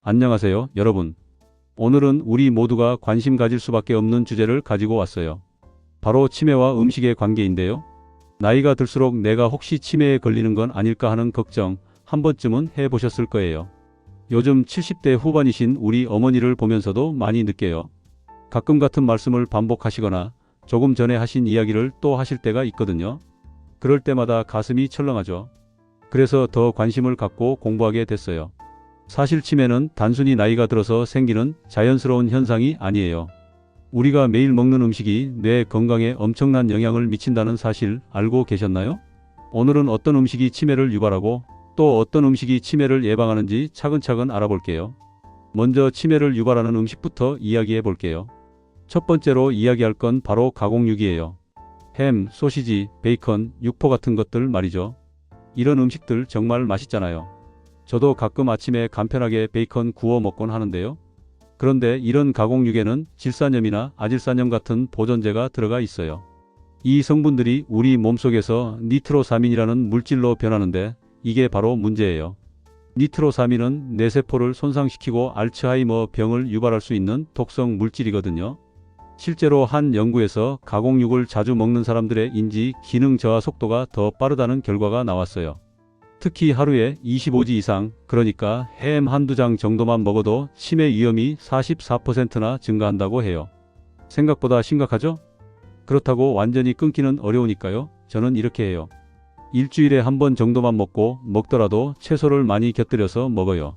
안녕하세요, 여러분. 오늘은 우리 모두가 관심 가질 수밖에 없는 주제를 가지고 왔어요. 바로 치매와 음식의 관계인데요. 나이가 들수록 내가 혹시 치매에 걸리는 건 아닐까 하는 걱정 한 번쯤은 해보셨을 거예요. 요즘 70대 후반이신 우리 어머니를 보면서도 많이 느껴요. 가끔 같은 말씀을 반복하시거나 조금 전에 하신 이야기를 또 하실 때가 있거든요. 그럴 때마다 가슴이 철렁하죠. 그래서 더 관심을 갖고 공부하게 됐어요. 사실 치매는 단순히 나이가 들어서 생기는 자연스러운 현상이 아니에요. 우리가 매일 먹는 음식이 뇌 건강에 엄청난 영향을 미친다는 사실 알고 계셨나요? 오늘은 어떤 음식이 치매를 유발하고 또 어떤 음식이 치매를 예방하는지 차근차근 알아볼게요. 먼저 치매를 유발하는 음식부터 이야기해 볼게요. 첫 번째로 이야기할 건 바로 가공육이에요. 햄, 소시지, 베이컨, 육포 같은 것들 말이죠. 이런 음식들 정말 맛있잖아요. 저도 가끔 아침에 간편하게 베이컨 구워 먹곤 하는데요. 그런데 이런 가공육에는 질산염이나 아질산염 같은 보존제가 들어가 있어요. 이 성분들이 우리 몸속에서 니트로사민이라는 물질로 변하는데 이게 바로 문제예요. 니트로사민은 뇌세포를 손상시키고 알츠하이머 병을 유발할 수 있는 독성 물질이거든요. 실제로 한 연구에서 가공육을 자주 먹는 사람들의 인지 기능 저하 속도가 더 빠르다는 결과가 나왔어요. 특히 하루에 25지 이상, 그러니까 햄 한두 장 정도만 먹어도 치매 위험이 44%나 증가한다고 해요. 생각보다 심각하죠? 그렇다고 완전히 끊기는 어려우니까요. 저는 이렇게 해요. 일주일에 한 번 정도만 먹더라도 채소를 많이 곁들여서 먹어요.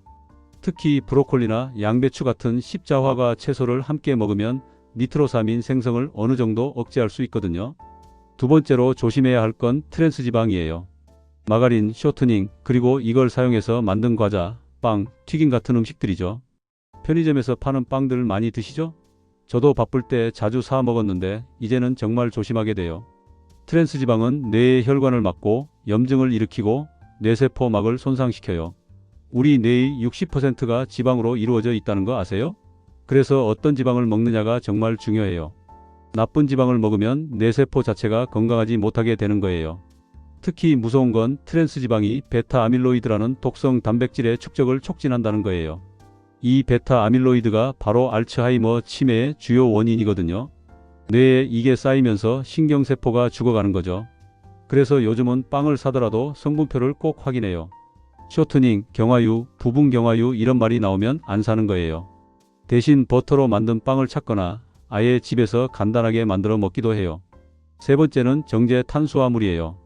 특히 브로콜리나 양배추 같은 십자화과 채소를 함께 먹으면 니트로사민 생성을 어느 정도 억제할 수 있거든요. 두 번째로 조심해야 할 건 트랜스지방이에요. 마가린, 쇼트닝, 그리고 이걸 사용해서 만든 과자, 빵, 튀김 같은 음식들이죠. 편의점에서 파는 빵들 많이 드시죠? 저도 바쁠 때 자주 사 먹었는데 이제는 정말 조심하게 돼요. 트랜스지방은 뇌의 혈관을 막고 염증을 일으키고 뇌세포막을 손상시켜요. 우리 뇌의 60%가 지방으로 이루어져 있다는 거 아세요? 그래서 어떤 지방을 먹느냐가 정말 중요해요. 나쁜 지방을 먹으면 뇌세포 자체가 건강하지 못하게 되는 거예요. 특히 무서운 건 트랜스지방이 베타 아밀로이드라는 독성 단백질의 축적을 촉진한다는 거예요. 이 베타 아밀로이드가 바로 알츠하이머 치매의 주요 원인이거든요. 뇌에 이게 쌓이면서 신경세포가 죽어가는 거죠. 그래서 요즘은 빵을 사더라도 성분표를 꼭 확인해요. 쇼트닝, 경화유, 부분 경화유 이런 말이 나오면 안 사는 거예요. 대신 버터로 만든 빵을 찾거나 아예 집에서 간단하게 만들어 먹기도 해요. 세 번째는 정제 탄수화물이에요.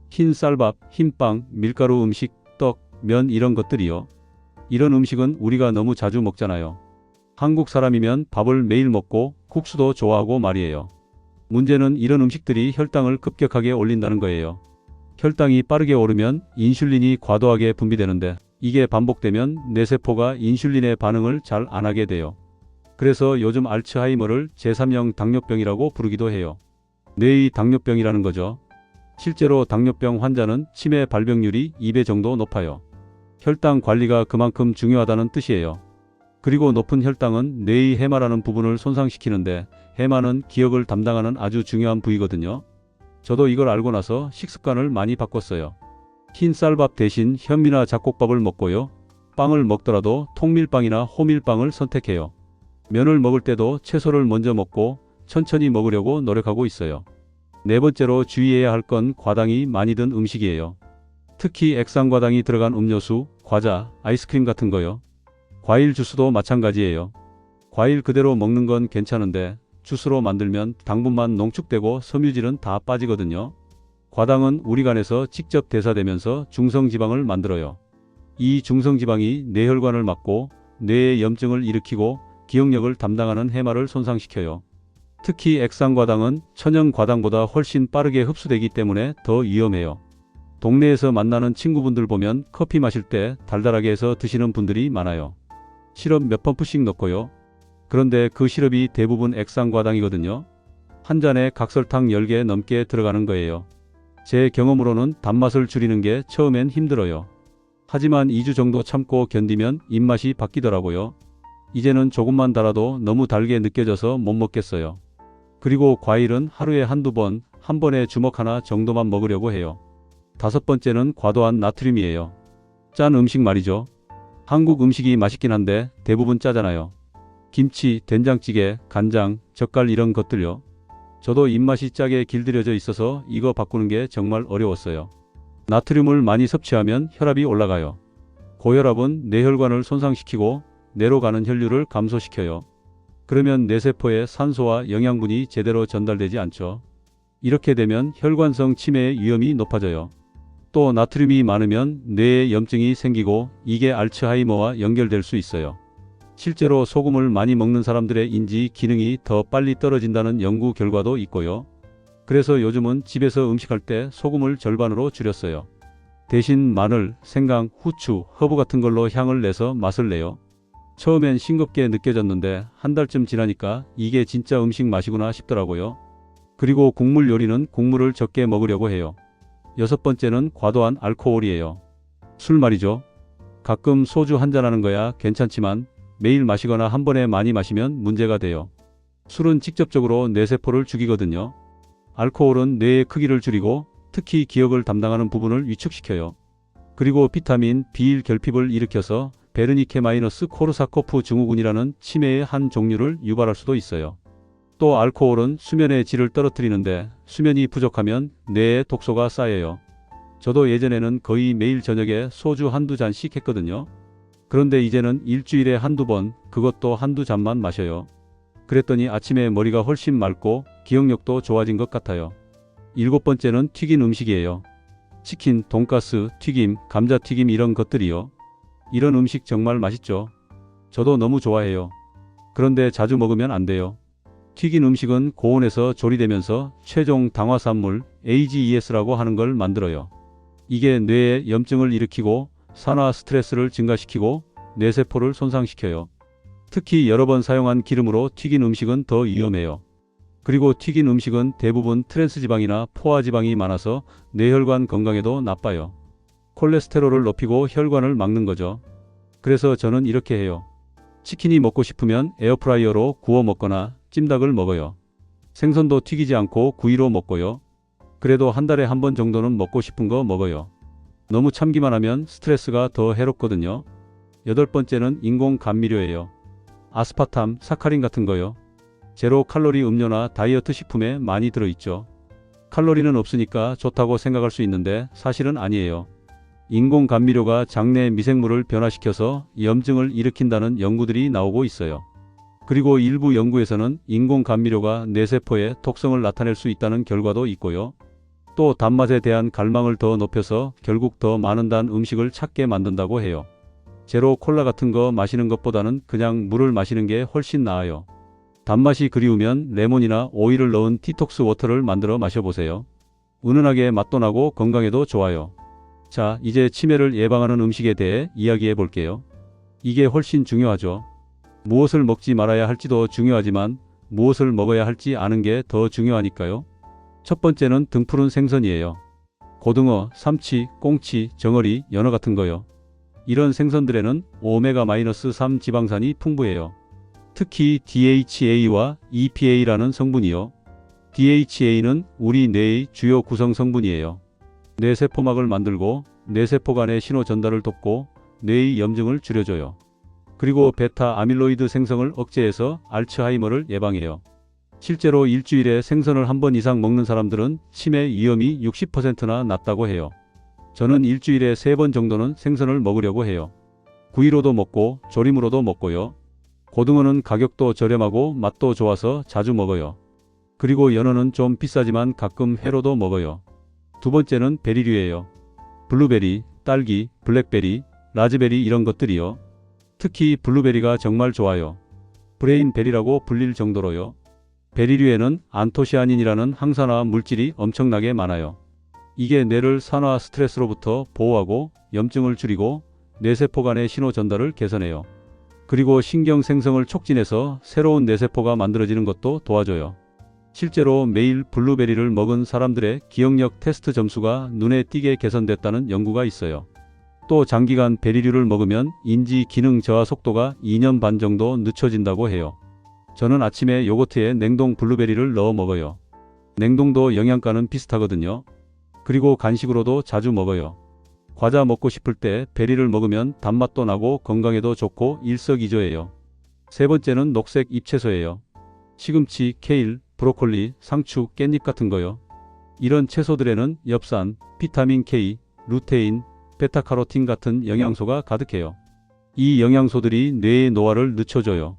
흰 쌀밥, 흰빵, 밀가루 음식, 떡, 면 이런 것들이요. 이런 음식은 우리가 너무 자주 먹잖아요. 한국 사람이면 밥을 매일 먹고 국수도 좋아하고 말이에요. 문제는 이런 음식들이 혈당을 급격하게 올린다는 거예요. 혈당이 빠르게 오르면 인슐린이 과도하게 분비되는데 이게 반복되면 뇌세포가 인슐린의 반응을 잘 안 하게 돼요. 그래서 요즘 알츠하이머를 제3형 당뇨병이라고 부르기도 해요. 뇌의 당뇨병이라는 거죠. 실제로 당뇨병 환자는 치매 발병률이 2배 정도 높아요. 혈당 관리가 그만큼 중요하다는 뜻이에요. 그리고 높은 혈당은 뇌의 해마라는 부분을 손상시키는데 해마는 기억을 담당하는 아주 중요한 부위거든요. 저도 이걸 알고 나서 식습관을 많이 바꿨어요. 흰 쌀밥 대신 현미나 잡곡밥을 먹고요. 빵을 먹더라도 통밀빵이나 호밀빵을 선택해요. 면을 먹을 때도 채소를 먼저 먹고 천천히 먹으려고 노력하고 있어요. 네 번째로 주의해야 할 건 과당이 많이 든 음식이에요. 특히 액상과당이 들어간 음료수, 과자, 아이스크림 같은 거요. 과일 주스도 마찬가지예요. 과일 그대로 먹는 건 괜찮은데 주스로 만들면 당분만 농축되고 섬유질은 다 빠지거든요. 과당은 우리 간에서 직접 대사되면서 중성지방을 만들어요. 이 중성지방이 뇌혈관을 막고 뇌의 염증을 일으키고 기억력을 담당하는 해마를 손상시켜요. 특히 액상과당은 천연과당보다 훨씬 빠르게 흡수되기 때문에 더 위험해요. 동네에서 만나는 친구분들 보면 커피 마실 때 달달하게 해서 드시는 분들이 많아요. 시럽 몇 펌프씩 넣고요. 그런데 그 시럽이 대부분 액상과당이거든요. 한 잔에 각설탕 10개 넘게 들어가는 거예요. 제 경험으로는 단맛을 줄이는 게 처음엔 힘들어요. 하지만 2주 정도 참고 견디면 입맛이 바뀌더라고요. 이제는 조금만 달아도 너무 달게 느껴져서 못 먹겠어요. 그리고 과일은 하루에 한두 번, 한 번에 주먹 하나 정도만 먹으려고 해요. 다섯 번째는 과도한 나트륨이에요. 짠 음식 말이죠. 한국 음식이 맛있긴 한데 대부분 짜잖아요. 김치, 된장찌개, 간장, 젓갈 이런 것들요. 저도 입맛이 짜게 길들여져 있어서 이거 바꾸는 게 정말 어려웠어요. 나트륨을 많이 섭취하면 혈압이 올라가요. 고혈압은 뇌혈관을 손상시키고 뇌로 가는 혈류를 감소시켜요. 그러면 뇌세포에 산소와 영양분이 제대로 전달되지 않죠. 이렇게 되면 혈관성 치매의 위험이 높아져요. 또 나트륨이 많으면 뇌에 염증이 생기고 이게 알츠하이머와 연결될 수 있어요. 실제로 소금을 많이 먹는 사람들의 인지 기능이 더 빨리 떨어진다는 연구 결과도 있고요. 그래서 요즘은 집에서 음식할 때 소금을 절반으로 줄였어요. 대신 마늘, 생강, 후추, 허브 같은 걸로 향을 내서 맛을 내요. 처음엔 싱겁게 느껴졌는데 한 달쯤 지나니까 이게 진짜 음식 맛이구나 싶더라고요. 그리고 국물 요리는 국물을 적게 먹으려고 해요. 6번째는 과도한 알코올이에요. 술 말이죠. 가끔 소주 한잔 하는 거야 괜찮지만 매일 마시거나 한 번에 많이 마시면 문제가 돼요. 술은 직접적으로 뇌세포를 죽이거든요. 알코올은 뇌의 크기를 줄이고 특히 기억을 담당하는 부분을 위축시켜요. 그리고 비타민 B1 결핍을 일으켜서 베르니케-코르사코프 증후군이라는 치매의 한 종류를 유발할 수도 있어요. 또 알코올은 수면의 질을 떨어뜨리는데 수면이 부족하면 뇌에 독소가 쌓여요. 저도 예전에는 거의 매일 저녁에 소주 한두 잔씩 했거든요. 그런데 이제는 일주일에 한두 번, 그것도 한두 잔만 마셔요. 그랬더니 아침에 머리가 훨씬 맑고 기억력도 좋아진 것 같아요. 7번째는 튀긴 음식이에요. 치킨, 돈가스, 튀김, 감자튀김 이런 것들이요. 이런 음식 정말 맛있죠. 저도 너무 좋아해요. 그런데 자주 먹으면 안 돼요. 튀긴 음식은 고온에서 조리되면서 최종 당화산물 AGES라고 하는 걸 만들어요. 이게 뇌에 염증을 일으키고 산화 스트레스를 증가시키고 뇌세포를 손상시켜요. 특히 여러 번 사용한 기름으로 튀긴 음식은 더 위험해요. 그리고 튀긴 음식은 대부분 트랜스지방이나 포화지방이 많아서 뇌혈관 건강에도 나빠요. 콜레스테롤을 높이고 혈관을 막는 거죠. 그래서 저는 이렇게 해요. 치킨이 먹고 싶으면 에어프라이어로 구워 먹거나 찜닭을 먹어요. 생선도 튀기지 않고 구이로 먹고요. 그래도 한 달에 한 번 정도는 먹고 싶은 거 먹어요. 너무 참기만 하면 스트레스가 더 해롭거든요. 8번째는 인공 감미료예요. 아스파탐, 사카린 같은 거요. 제로 칼로리 음료나 다이어트 식품에 많이 들어있죠. 칼로리는 없으니까 좋다고 생각할 수 있는데 사실은 아니에요. 인공 감미료가 장내 미생물을 변화시켜서 염증을 일으킨다는 연구들이 나오고 있어요. 그리고 일부 연구에서는 인공 감미료가 뇌세포에 독성을 나타낼 수 있다는 결과도 있고요. 또 단맛에 대한 갈망을 더 높여서 결국 더 많은 단 음식을 찾게 만든다고 해요. 제로 콜라 같은 거 마시는 것보다는 그냥 물을 마시는 게 훨씬 나아요. 단맛이 그리우면 레몬이나 오이를 넣은 디톡스 워터를 만들어 마셔보세요. 은은하게 맛도 나고 건강에도 좋아요. 자, 이제 치매를 예방하는 음식에 대해 이야기해 볼게요. 이게 훨씬 중요하죠. 무엇을 먹지 말아야 할지도 중요하지만 무엇을 먹어야 할지 아는 게 더 중요하니까요. 첫 번째는 등푸른 생선이에요. 고등어, 삼치, 꽁치, 정어리, 연어 같은 거요. 이런 생선들에는 오메가-3 지방산이 풍부해요. 특히 DHA와 EPA라는 성분이요. DHA는 우리 뇌의 주요 구성 성분이에요. 뇌세포막을 만들고 뇌세포 간의 신호 전달을 돕고 뇌의 염증을 줄여줘요. 그리고 베타 아밀로이드 생성을 억제해서 알츠하이머를 예방해요. 실제로 일주일에 생선을 한 번 이상 먹는 사람들은 치매 위험이 60%나 낮다고 해요. 저는 일주일에 3번 정도는 생선을 먹으려고 해요. 구이로도 먹고 조림으로도 먹고요. 고등어는 가격도 저렴하고 맛도 좋아서 자주 먹어요. 그리고 연어는 좀 비싸지만 가끔 회로도 먹어요. 두 번째는 베리류예요. 블루베리, 딸기, 블랙베리, 라즈베리 이런 것들이요. 특히 블루베리가 정말 좋아요. 브레인베리라고 불릴 정도로요. 베리류에는 안토시아닌이라는 항산화 물질이 엄청나게 많아요. 이게 뇌를 산화 스트레스로부터 보호하고 염증을 줄이고 뇌세포 간의 신호 전달을 개선해요. 그리고 신경 생성을 촉진해서 새로운 뇌세포가 만들어지는 것도 도와줘요. 실제로 매일 블루베리를 먹은 사람들의 기억력 테스트 점수가 눈에 띄게 개선됐다는 연구가 있어요. 또 장기간 베리류를 먹으면 인지 기능 저하 속도가 2년 반 정도 늦춰진다고 해요. 저는 아침에 요거트에 냉동 블루베리를 넣어 먹어요. 냉동도 영양가는 비슷하거든요. 그리고 간식으로도 자주 먹어요. 과자 먹고 싶을 때 베리를 먹으면 단맛도 나고 건강에도 좋고 일석이조예요. 세 번째는 녹색 잎채소예요. 시금치, 케일, 브로콜리, 상추, 깻잎 같은 거요. 이런 채소들에는 엽산, 비타민 K, 루테인, 베타카로틴 같은 영양소가 가득해요. 이 영양소들이 뇌의 노화를 늦춰줘요.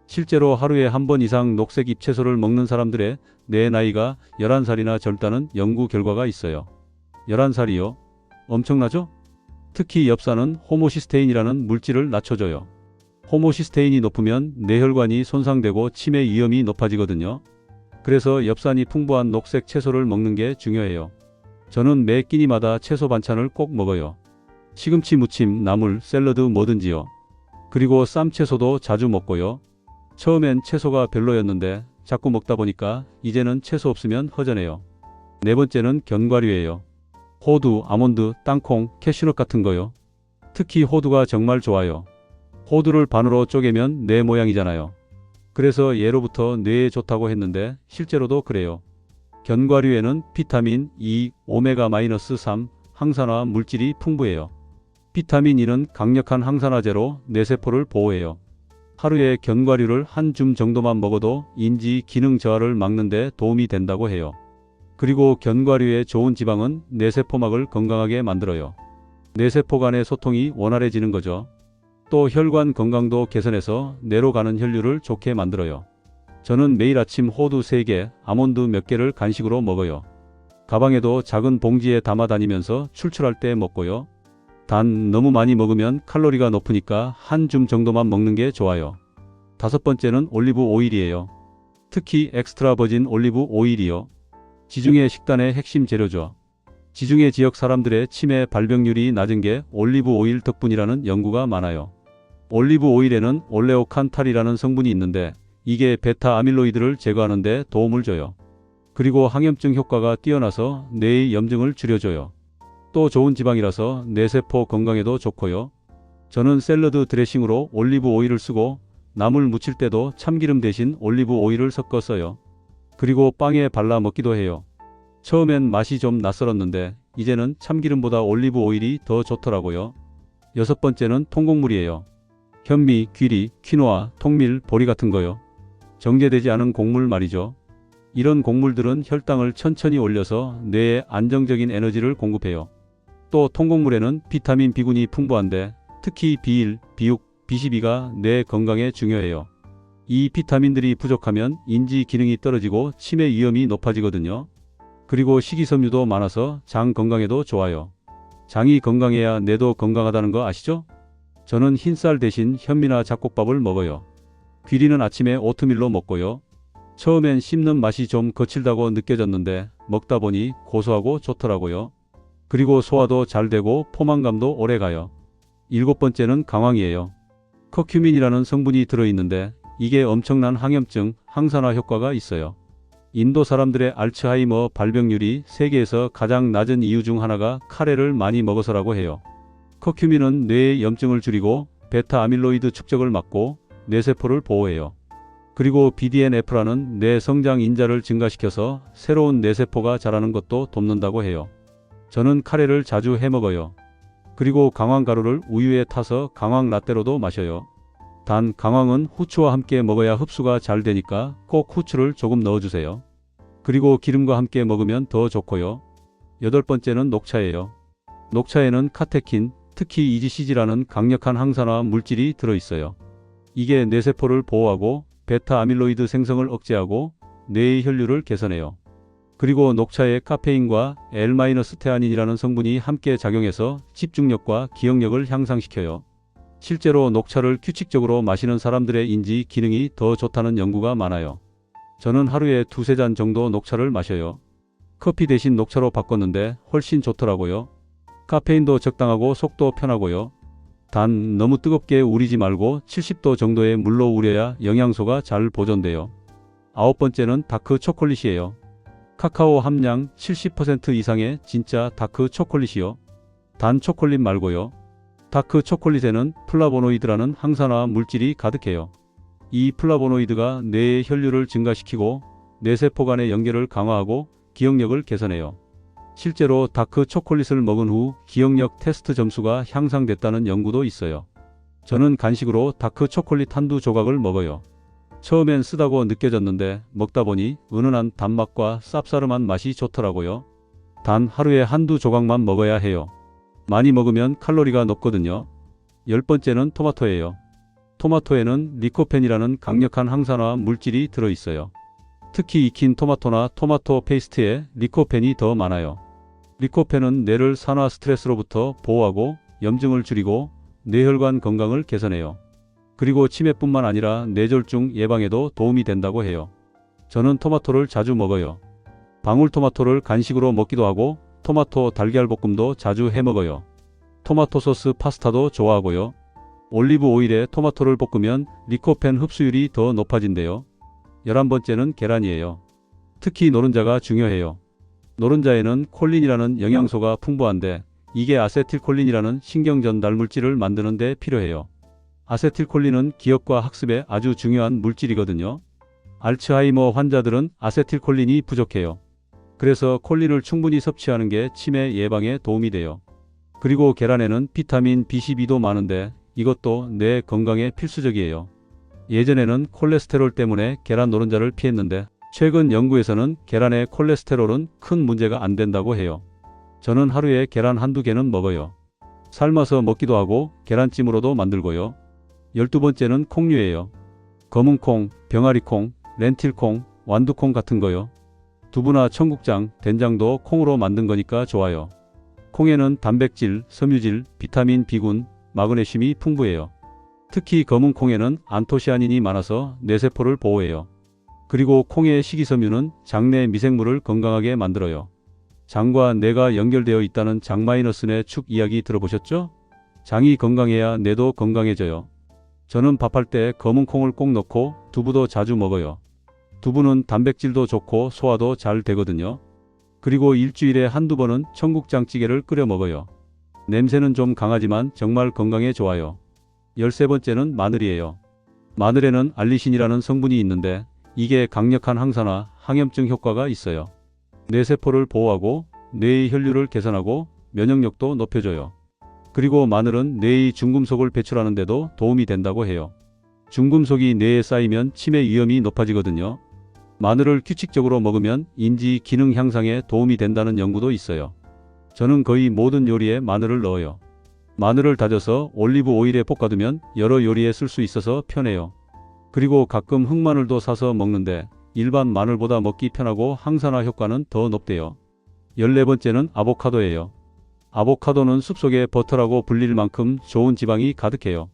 실제로 하루에 한 번 이상 녹색 잎채소를 먹는 사람들의 뇌 나이가 11살이나 젊다는 연구 결과가 있어요. 11살이요? 엄청나죠? 특히 엽산은 호모시스테인이라는 물질을 낮춰줘요. 호모시스테인이 높으면 뇌혈관이 손상되고 치매 위험이 높아지거든요. 그래서 엽산이 풍부한 녹색 채소를 먹는 게 중요해요. 저는 매 끼니마다 채소 반찬을 꼭 먹어요. 시금치 무침, 나물, 샐러드 뭐든지요. 그리고 쌈채소도 자주 먹고요. 처음엔 채소가 별로였는데 자꾸 먹다 보니까 이제는 채소 없으면 허전해요. 네 번째는 견과류예요. 호두, 아몬드, 땅콩, 캐슈넛 같은 거요. 특히 호두가 정말 좋아요. 호두를 반으로 쪼개면 뇌 모양이잖아요. 그래서 예로부터 뇌에 좋다고 했는데 실제로도 그래요. 견과류에는 비타민 E, 오메가-3 항산화 물질이 풍부해요. 비타민 E는 강력한 항산화제로 뇌세포를 보호해요. 하루에 견과류를 한 줌 정도만 먹어도 인지 기능 저하를 막는 데 도움이 된다고 해요. 그리고 견과류의 좋은 지방은 뇌세포막을 건강하게 만들어요. 뇌세포 간의 소통이 원활해지는 거죠. 또 혈관 건강도 개선해서 뇌로 가는 혈류를 좋게 만들어요. 저는 매일 아침 호두 3개, 아몬드 몇 개를 간식으로 먹어요. 가방에도 작은 봉지에 담아 다니면서 출출할 때 먹고요. 단 너무 많이 먹으면 칼로리가 높으니까 한 줌 정도만 먹는 게 좋아요. 다섯 번째는 올리브 오일이에요. 특히 엑스트라 버진 올리브 오일이요. 지중해 식단의 핵심 재료죠. 지중해 지역 사람들의 치매 발병률이 낮은 게 올리브 오일 덕분이라는 연구가 많아요. 올리브 오일에는 올레오칸탈이라는 성분이 있는데 이게 베타 아밀로이드를 제거하는 데 도움을 줘요. 그리고 항염증 효과가 뛰어나서 뇌의 염증을 줄여줘요. 또 좋은 지방이라서 뇌세포 건강에도 좋고요. 저는 샐러드 드레싱으로 올리브 오일을 쓰고 나물 무칠 때도 참기름 대신 올리브 오일을 섞어 써요. 그리고 빵에 발라 먹기도 해요. 처음엔 맛이 좀 낯설었는데 이제는 참기름보다 올리브 오일이 더 좋더라고요. 여섯 번째는 통곡물이에요. 현미, 귀리, 퀴노아, 통밀, 보리 같은 거요. 정제되지 않은 곡물 말이죠. 이런 곡물들은 혈당을 천천히 올려서 뇌에 안정적인 에너지를 공급해요. 또 통곡물에는 비타민 B군이 풍부한데 특히 B1, B6, B12가 뇌 건강에 중요해요. 이 비타민들이 부족하면 인지 기능이 떨어지고 치매 위험이 높아지거든요. 그리고 식이섬유도 많아서 장 건강에도 좋아요. 장이 건강해야 뇌도 건강하다는 거 아시죠? 저는 흰쌀 대신 현미나 잡곡밥을 먹어요. 귀리는 아침에 오트밀로 먹고요. 처음엔 씹는 맛이 좀 거칠다고 느껴졌는데 먹다 보니 고소하고 좋더라고요. 그리고 소화도 잘 되고 포만감도 오래가요. 일곱 번째는 강황이에요. 커큐민이라는 성분이 들어있는데 이게 엄청난 항염증, 항산화 효과가 있어요. 인도 사람들의 알츠하이머 발병률이 세계에서 가장 낮은 이유 중 하나가 카레를 많이 먹어서라고 해요. 커큐민은 뇌의 염증을 줄이고 베타 아밀로이드 축적을 막고 뇌세포를 보호해요. 그리고 BDNF라는 뇌 성장 인자를 증가시켜서 새로운 뇌세포가 자라는 것도 돕는다고 해요. 저는 카레를 자주 해 먹어요. 그리고 강황가루를 우유에 타서 강황 라떼로도 마셔요. 단 강황은 후추와 함께 먹어야 흡수가 잘 되니까 꼭 후추를 조금 넣어주세요. 그리고 기름과 함께 먹으면 더 좋고요. 여덟 번째는 녹차예요. 녹차에는 카테킨, 특히 EGCG라는 강력한 항산화 물질이 들어있어요. 이게 뇌세포를 보호하고 베타 아밀로이드 생성을 억제하고 뇌의 혈류를 개선해요. 그리고 녹차에 카페인과 L-테아닌이라는 성분이 함께 작용해서 집중력과 기억력을 향상시켜요. 실제로 녹차를 규칙적으로 마시는 사람들의 인지 기능이 더 좋다는 연구가 많아요. 저는 하루에 2~3잔 정도 녹차를 마셔요. 커피 대신 녹차로 바꿨는데 훨씬 좋더라고요. 카페인도 적당하고 속도 편하고요. 단 너무 뜨겁게 우리지 말고 70도 정도의 물로 우려야 영양소가 잘 보존돼요. 아홉 번째는 다크 초콜릿이에요. 카카오 함량 70% 이상의 진짜 다크 초콜릿이요. 단 초콜릿 말고요. 다크 초콜릿에는 플라보노이드라는 항산화 물질이 가득해요. 이 플라보노이드가 뇌의 혈류를 증가시키고 뇌세포 간의 연결을 강화하고 기억력을 개선해요. 실제로 다크 초콜릿을 먹은 후 기억력 테스트 점수가 향상됐다는 연구도 있어요. 저는 간식으로 다크 초콜릿 한두 조각을 먹어요. 처음엔 쓰다고 느껴졌는데 먹다 보니 은은한 단맛과 쌉싸름한 맛이 좋더라고요. 단 하루에 한두 조각만 먹어야 해요. 많이 먹으면 칼로리가 높거든요. 10번째는 토마토예요. 토마토에는 리코펜이라는 강력한 항산화 물질이 들어있어요. 특히 익힌 토마토나 토마토 페이스트에 리코펜이 더 많아요. 리코펜은 뇌를 산화 스트레스로부터 보호하고 염증을 줄이고 뇌혈관 건강을 개선해요. 그리고 치매뿐만 아니라 뇌졸중 예방에도 도움이 된다고 해요. 저는 토마토를 자주 먹어요. 방울토마토를 간식으로 먹기도 하고 토마토 달걀볶음도 자주 해 먹어요. 토마토 소스 파스타도 좋아하고요. 올리브 오일에 토마토를 볶으면 리코펜 흡수율이 더 높아진대요. 11번째는 계란이에요. 특히 노른자가 중요해요. 노른자에는 콜린이라는 영양소가 풍부한데 이게 아세틸콜린이라는 신경전달 물질을 만드는 데 필요해요. 아세틸콜린은 기억과 학습에 아주 중요한 물질이거든요. 알츠하이머 환자들은 아세틸콜린이 부족해요. 그래서 콜린을 충분히 섭취하는 게 치매 예방에 도움이 돼요. 그리고 계란에는 비타민 B12도 많은데 이것도 뇌 건강에 필수적이에요. 예전에는 콜레스테롤 때문에 계란 노른자를 피했는데 최근 연구에서는 계란의 콜레스테롤은 큰 문제가 안 된다고 해요. 저는 하루에 계란 한두 개는 먹어요. 삶아서 먹기도 하고 계란찜으로도 만들고요. 12번째는 콩류예요. 검은콩, 병아리콩, 렌틸콩, 완두콩 같은 거요. 두부나 청국장, 된장도 콩으로 만든 거니까 좋아요. 콩에는 단백질, 섬유질, 비타민 B군, 마그네슘이 풍부해요. 특히 검은콩에는 안토시아닌이 많아서 뇌세포를 보호해요. 그리고 콩의 식이섬유는 장내 미생물을 건강하게 만들어요. 장과 뇌가 연결되어 있다는 장마이너스의 축 이야기 들어보셨죠? 장이 건강해야 뇌도 건강해져요. 저는 밥할 때 검은콩을 꼭 넣고 두부도 자주 먹어요. 두부는 단백질도 좋고 소화도 잘 되거든요. 그리고 일주일에 한두 번은 청국장찌개를 끓여 먹어요. 냄새는 좀 강하지만 정말 건강에 좋아요. 13번째는 마늘이에요. 마늘에는 알리신이라는 성분이 있는데 이게 강력한 항산화, 항염증 효과가 있어요. 뇌세포를 보호하고 뇌의 혈류를 개선하고 면역력도 높여줘요. 그리고 마늘은 뇌의 중금속을 배출하는 데도 도움이 된다고 해요. 중금속이 뇌에 쌓이면 치매 위험이 높아지거든요. 마늘을 규칙적으로 먹으면 인지 기능 향상에 도움이 된다는 연구도 있어요. 저는 거의 모든 요리에 마늘을 넣어요. 마늘을 다져서 올리브 오일에 볶아두면 여러 요리에 쓸 수 있어서 편해요. 그리고 가끔 흑마늘도 사서 먹는데 일반 마늘보다 먹기 편하고 항산화 효과는 더 높대요. 14번째는 아보카도예요. 아보카도는 숲속의 버터라고 불릴 만큼 좋은 지방이 가득해요.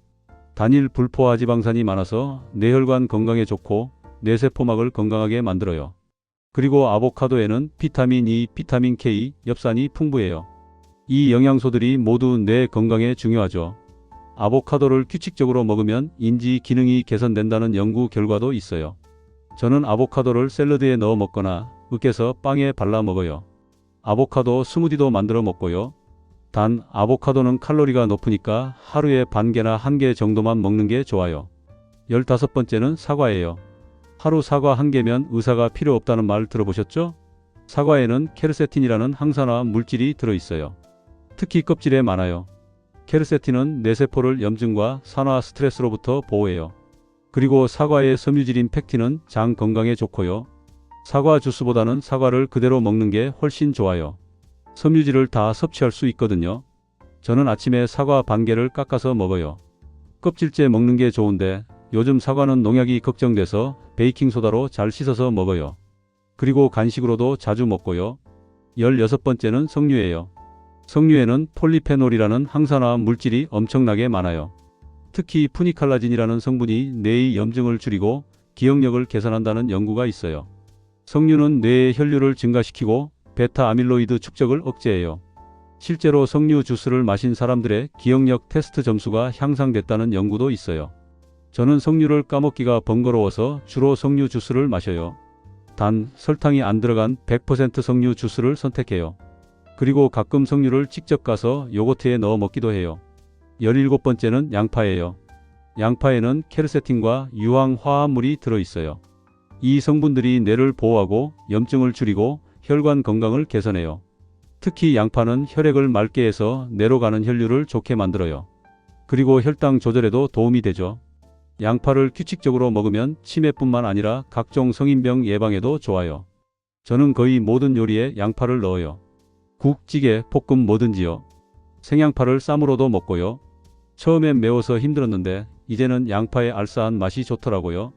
단일 불포화 지방산이 많아서 뇌혈관 건강에 좋고 뇌세포막을 건강하게 만들어요. 그리고 아보카도에는 비타민 E, 비타민 K, 엽산이 풍부해요. 이 영양소들이 모두 뇌 건강에 중요하죠. 아보카도를 규칙적으로 먹으면 인지 기능이 개선된다는 연구 결과도 있어요. 저는 아보카도를 샐러드에 넣어 먹거나 으깨서 빵에 발라 먹어요. 아보카도 스무디도 만들어 먹고요. 단 아보카도는 칼로리가 높으니까 하루에 반 개나 한 개 정도만 먹는 게 좋아요. 15번째는 사과예요. 하루 사과 한 개면 의사가 필요 없다는 말 들어보셨죠? 사과에는 케르세틴이라는 항산화 물질이 들어있어요. 특히 껍질에 많아요. 케르세틴은 뇌세포를 염증과 산화 스트레스로부터 보호해요. 그리고 사과의 섬유질인 팩틴은 장 건강에 좋고요. 사과 주스보다는 사과를 그대로 먹는 게 훨씬 좋아요. 섬유질을 다 섭취할 수 있거든요. 저는 아침에 사과 반 개를 깎아서 먹어요. 껍질째 먹는 게 좋은데 요즘 사과는 농약이 걱정돼서 베이킹소다로 잘 씻어서 먹어요. 그리고 간식으로도 자주 먹고요. 16번째는 석류예요. 석류에는 폴리페놀이라는 항산화 물질이 엄청나게 많아요. 특히 푸니칼라진이라는 성분이 뇌의 염증을 줄이고 기억력을 개선한다는 연구가 있어요. 석류는 뇌의 혈류를 증가시키고 베타 아밀로이드 축적을 억제해요. 실제로 석류 주스를 마신 사람들의 기억력 테스트 점수가 향상됐다는 연구도 있어요. 저는 석류를 까먹기가 번거로워서 주로 석류 주스를 마셔요. 단 설탕이 안 들어간 100% 석류 주스를 선택해요. 그리고 가끔 석류를 직접 가서 요거트에 넣어 먹기도 해요. 17번째는 양파예요. 양파에는 케르세틴과 유황 화합물이 들어있어요. 이 성분들이 뇌를 보호하고 염증을 줄이고 혈관 건강을 개선해요. 특히 양파는 혈액을 맑게 해서 뇌로 가는 혈류를 좋게 만들어요. 그리고 혈당 조절에도 도움이 되죠. 양파를 규칙적으로 먹으면 치매뿐만 아니라 각종 성인병 예방에도 좋아요. 저는 거의 모든 요리에 양파를 넣어요. 국, 찌개, 볶음 뭐든지요. 생양파를 쌈으로도 먹고요. 처음엔 매워서 힘들었는데 이제는 양파의 알싸한 맛이 좋더라고요.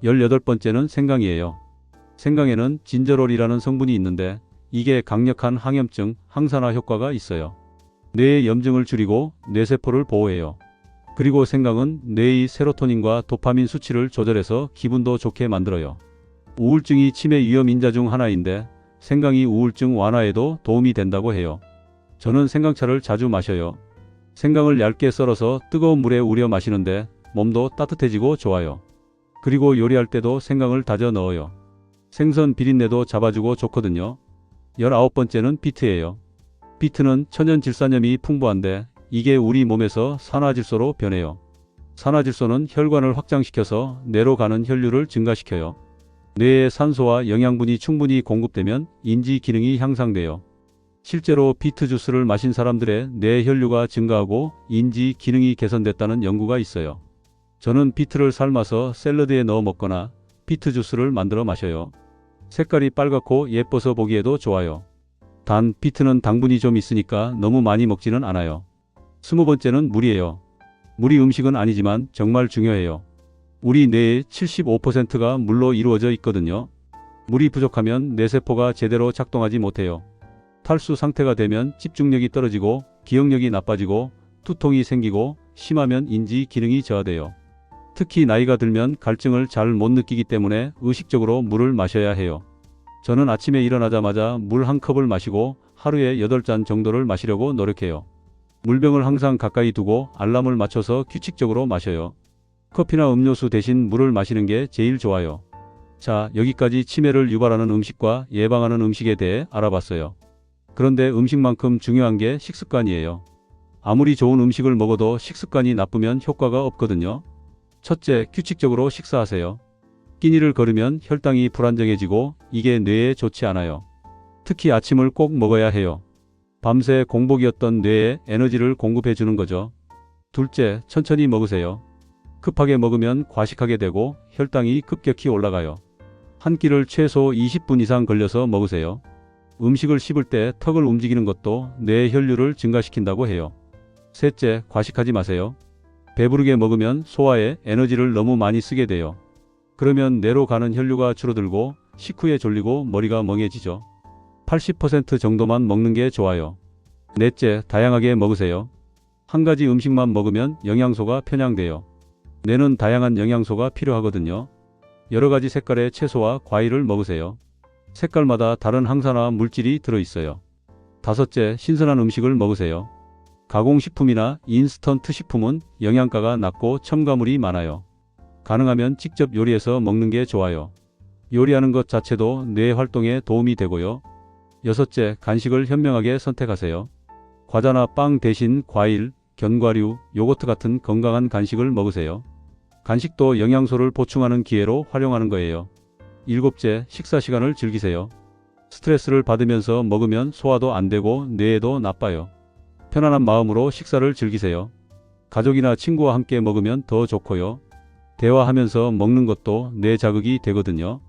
18번째는 생강이에요. 생강에는 진저롤이라는 성분이 있는데 이게 강력한 항염증, 항산화 효과가 있어요. 뇌의 염증을 줄이고 뇌세포를 보호해요. 그리고 생강은 뇌의 세로토닌과 도파민 수치를 조절해서 기분도 좋게 만들어요. 우울증이 치매 위험 인자 중 하나인데 생강이 우울증 완화에도 도움이 된다고 해요. 저는 생강차를 자주 마셔요. 생강을 얇게 썰어서 뜨거운 물에 우려 마시는데 몸도 따뜻해지고 좋아요. 그리고 요리할 때도 생강을 다져 넣어요. 생선 비린내도 잡아주고 좋거든요. 19번째는 비트예요. 비트는 천연질산염이 풍부한데 이게 우리 몸에서 산화질소로 변해요. 산화질소는 혈관을 확장시켜서 뇌로 가는 혈류를 증가시켜요. 뇌에 산소와 영양분이 충분히 공급되면 인지 기능이 향상돼요. 실제로 비트 주스를 마신 사람들의 뇌 혈류가 증가하고 인지 기능이 개선됐다는 연구가 있어요. 저는 비트를 삶아서 샐러드에 넣어 먹거나 비트 주스를 만들어 마셔요. 색깔이 빨갛고 예뻐서 보기에도 좋아요. 단 비트는 당분이 좀 있으니까 너무 많이 먹지는 않아요. 20번째는 물이에요. 물이 음식은 아니지만 정말 중요해요. 우리 뇌의 75%가 물로 이루어져 있거든요. 물이 부족하면 뇌세포가 제대로 작동하지 못해요. 탈수 상태가 되면 집중력이 떨어지고 기억력이 나빠지고 두통이 생기고 심하면 인지 기능이 저하돼요. 특히 나이가 들면 갈증을 잘 못 느끼기 때문에 의식적으로 물을 마셔야 해요. 저는 아침에 일어나자마자 물 한 컵을 마시고 하루에 8잔 정도를 마시려고 노력해요. 물병을 항상 가까이 두고 알람을 맞춰서 규칙적으로 마셔요. 커피나 음료수 대신 물을 마시는 게 제일 좋아요. 자, 여기까지 치매를 유발하는 음식과 예방하는 음식에 대해 알아봤어요. 그런데 음식만큼 중요한 게 식습관이에요. 아무리 좋은 음식을 먹어도 식습관이 나쁘면 효과가 없거든요. 첫째, 규칙적으로 식사하세요. 끼니를 거르면 혈당이 불안정해지고 이게 뇌에 좋지 않아요. 특히 아침을 꼭 먹어야 해요. 밤새 공복이었던 뇌에 에너지를 공급해 주는 거죠. 둘째, 천천히 먹으세요. 급하게 먹으면 과식하게 되고 혈당이 급격히 올라가요. 한 끼를 최소 20분 이상 걸려서 먹으세요. 음식을 씹을 때 턱을 움직이는 것도 뇌 혈류를 증가시킨다고 해요. 셋째, 과식하지 마세요. 배부르게 먹으면 소화에 에너지를 너무 많이 쓰게 돼요. 그러면 뇌로 가는 혈류가 줄어들고 식후에 졸리고 머리가 멍해지죠. 80% 정도만 먹는 게 좋아요. 넷째, 다양하게 먹으세요. 한 가지 음식만 먹으면 영양소가 편향돼요. 뇌는 다양한 영양소가 필요하거든요. 여러 가지 색깔의 채소와 과일을 먹으세요. 색깔마다 다른 항산화 물질이 들어있어요. 다섯째, 신선한 음식을 먹으세요. 가공식품이나 인스턴트 식품은 영양가가 낮고 첨가물이 많아요. 가능하면 직접 요리해서 먹는 게 좋아요. 요리하는 것 자체도 뇌 활동에 도움이 되고요. 여섯째, 간식을 현명하게 선택하세요. 과자나 빵 대신 과일, 견과류, 요거트 같은 건강한 간식을 먹으세요. 간식도 영양소를 보충하는 기회로 활용하는 거예요. 일곱째, 식사 시간을 즐기세요. 스트레스를 받으면서 먹으면 소화도 안 되고 뇌에도 나빠요. 편안한 마음으로 식사를 즐기세요. 가족이나 친구와 함께 먹으면 더 좋고요. 대화하면서 먹는 것도 뇌 자극이 되거든요.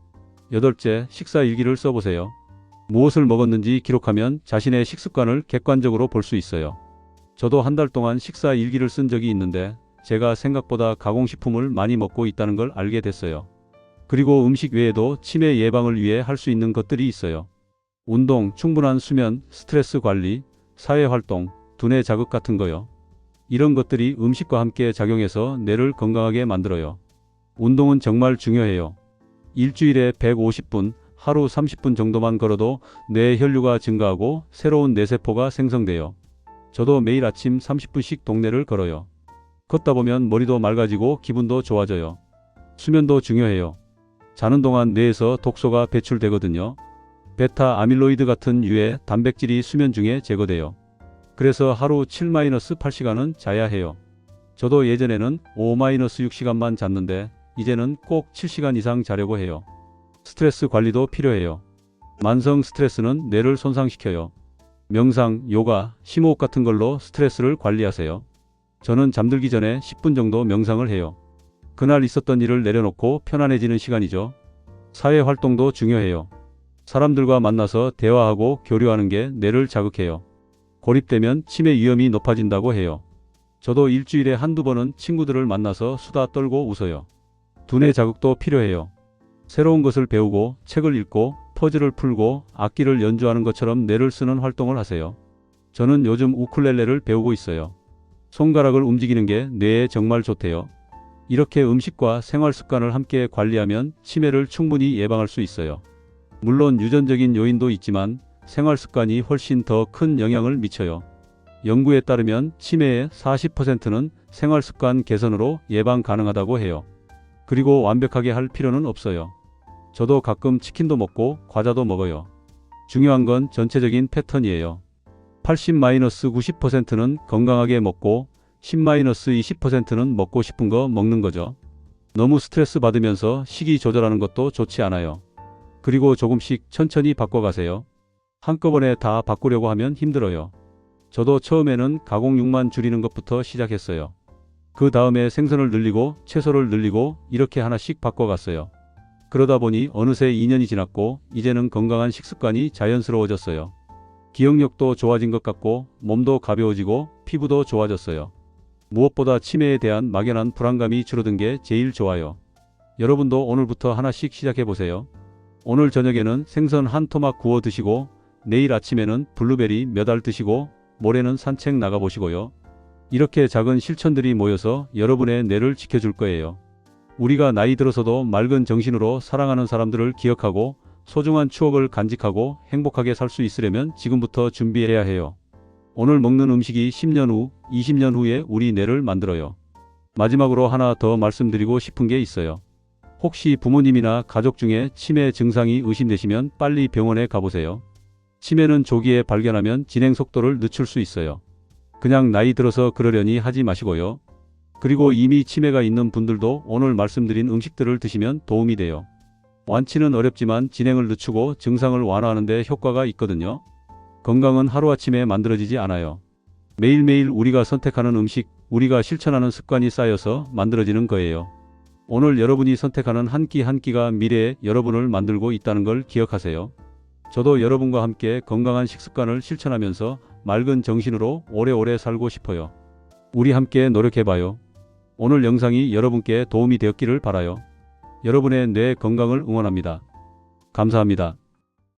여덟째, 식사 일기를 써보세요. 무엇을 먹었는지 기록하면 자신의 식습관을 객관적으로 볼 수 있어요. 저도 한 달 동안 식사 일기를 쓴 적이 있는데 제가 생각보다 가공식품을 많이 먹고 있다는 걸 알게 됐어요. 그리고 음식 외에도 치매 예방을 위해 할 수 있는 것들이 있어요. 운동, 충분한 수면, 스트레스 관리, 사회활동, 두뇌 자극 같은 거요. 이런 것들이 음식과 함께 작용해서 뇌를 건강하게 만들어요. 운동은 정말 중요해요. 일주일에 150분, 하루 30분 정도만 걸어도 뇌 혈류가 증가하고 새로운 뇌세포가 생성돼요. 저도 매일 아침 30분씩 동네를 걸어요. 걷다 보면 머리도 맑아지고 기분도 좋아져요. 수면도 중요해요. 자는 동안 뇌에서 독소가 배출되거든요. 베타 아밀로이드 같은 유해 단백질이 수면 중에 제거돼요. 그래서 하루 7-8시간은 자야 해요. 저도 예전에는 5-6시간만 잤는데 이제는 꼭 7시간 이상 자려고 해요. 스트레스 관리도 필요해요. 만성 스트레스는 뇌를 손상시켜요. 명상, 요가, 심호흡 같은 걸로 스트레스를 관리하세요. 저는 잠들기 전에 10분 정도 명상을 해요. 그날 있었던 일을 내려놓고 편안해지는 시간이죠. 사회 활동도 중요해요. 사람들과 만나서 대화하고 교류하는 게 뇌를 자극해요. 고립되면 치매 위험이 높아진다고 해요. 저도 일주일에 한두 번은 친구들을 만나서 수다 떨고 웃어요. 두뇌 자극도 필요해요. 새로운 것을 배우고 책을 읽고 퍼즐을 풀고 악기를 연주하는 것처럼 뇌를 쓰는 활동을 하세요. 저는 요즘 우쿨렐레를 배우고 있어요. 손가락을 움직이는 게 뇌에 정말 좋대요. 이렇게 음식과 생활 습관을 함께 관리하면 치매를 충분히 예방할 수 있어요. 물론 유전적인 요인도 있지만 생활 습관이 훨씬 더 큰 영향을 미쳐요. 연구에 따르면 치매의 40%는 생활 습관 개선으로 예방 가능하다고 해요. 그리고 완벽하게 할 필요는 없어요. 저도 가끔 치킨도 먹고 과자도 먹어요. 중요한 건 전체적인 패턴이에요. 80-90%는 건강하게 먹고 10-20%는 먹고 싶은 거 먹는 거죠. 너무 스트레스 받으면서 식이 조절하는 것도 좋지 않아요. 그리고 조금씩 천천히 바꿔가세요. 한꺼번에 다 바꾸려고 하면 힘들어요. 저도 처음에는 가공육만 줄이는 것부터 시작했어요. 그 다음에 생선을 늘리고 채소를 늘리고 이렇게 하나씩 바꿔갔어요. 그러다 보니 어느새 2년이 지났고 이제는 건강한 식습관이 자연스러워졌어요. 기억력도 좋아진 것 같고 몸도 가벼워지고 피부도 좋아졌어요. 무엇보다 치매에 대한 막연한 불안감이 줄어든 게 제일 좋아요. 여러분도 오늘부터 하나씩 시작해보세요. 오늘 저녁에는 생선 한 토막 구워 드시고 내일 아침에는 블루베리 몇 알 드시고 모레는 산책 나가보시고요. 이렇게 작은 실천들이 모여서 여러분의 뇌를 지켜줄 거예요. 우리가 나이 들어서도 맑은 정신으로 사랑하는 사람들을 기억하고 소중한 추억을 간직하고 행복하게 살 수 있으려면 지금부터 준비해야 해요. 오늘 먹는 음식이 10년 후, 20년 후에 우리 뇌를 만들어요. 마지막으로 하나 더 말씀드리고 싶은 게 있어요. 혹시 부모님이나 가족 중에 치매 증상이 의심되시면 빨리 병원에 가보세요. 치매는 조기에 발견하면 진행 속도를 늦출 수 있어요. 그냥 나이 들어서 그러려니 하지 마시고요. 그리고 이미 치매가 있는 분들도 오늘 말씀드린 음식들을 드시면 도움이 돼요. 완치는 어렵지만 진행을 늦추고 증상을 완화하는 데 효과가 있거든요. 건강은 하루아침에 만들어지지 않아요. 매일매일 우리가 선택하는 음식, 우리가 실천하는 습관이 쌓여서 만들어지는 거예요. 오늘 여러분이 선택하는 한 끼 한 끼가 미래의 여러분을 만들고 있다는 걸 기억하세요. 저도 여러분과 함께 건강한 식습관을 실천하면서 맑은 정신으로 오래오래 살고 싶어요. 우리 함께 노력해봐요. 오늘 영상이 여러분께 도움이 되었기를 바라요. 여러분의 뇌 건강을 응원합니다. 감사합니다.